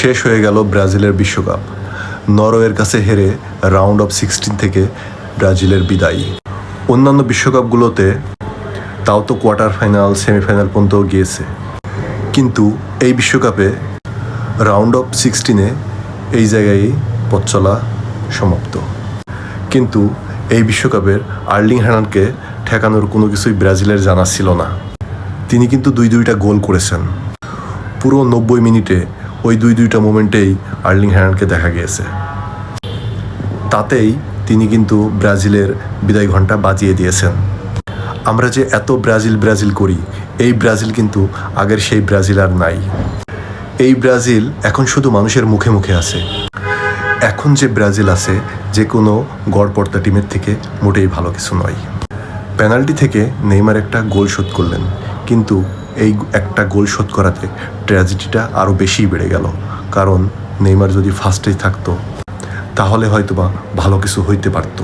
শেষ হয়ে গেল ব্রাজিলের বিশ্বকাপ। নরওয়ের কাছে হেরে রাউন্ড অফ 16 থেকে ব্রাজিলের বিদায়। অন্যান্য বিশ্বকাপগুলোতে তাও তো কোয়ার্টার ফাইনাল, সেমিফাইনাল পর্যন্ত গিয়েছে, কিন্তু এই বিশ্বকাপে রাউন্ড অফ 16-এ এই জায়গায় পথ চলা সমাপ্ত। কিন্তু এই বিশ্বকাপের আর্লিং হ্যালান্ডকে ঠেকানোর কোনো কিছুই ব্রাজিলের জানা ছিল না। তিনি কিন্তু দুইটা গোল করেছেন। পুরো 90 মিনিটে ওই দুইটা মোমেন্টেই আর্লিং হ্যালান্ডকে দেখা গিয়েছে। তাতেই তিনি কিন্তু ব্রাজিলের বিদায় ঘণ্টা বাজিয়ে দিয়েছেন। আমরা যে এত ব্রাজিল করি, এই ব্রাজিল কিন্তু আগের সেই ব্রাজিল আর নাই। এই ব্রাজিল এখন শুধু মানুষের মুখে মুখে আছে। এখন যে ব্রাজিল আছে, যে কোনো গড়পড়তা টিমের থেকে মোটেই ভালো কিছু নয়। পেনাল্টি থেকে নেইমার একটা গোল শোধ করলেন, কিন্তু এই একটা গোল শোধ করাতে ট্র্যাজেডিটা আরও বেশিই বেড়ে গেল। কারণ নেইমার যদি ফার্স্টেই থাকতো তাহলে হয়তোবা ভালো কিছু হইতে পারতো।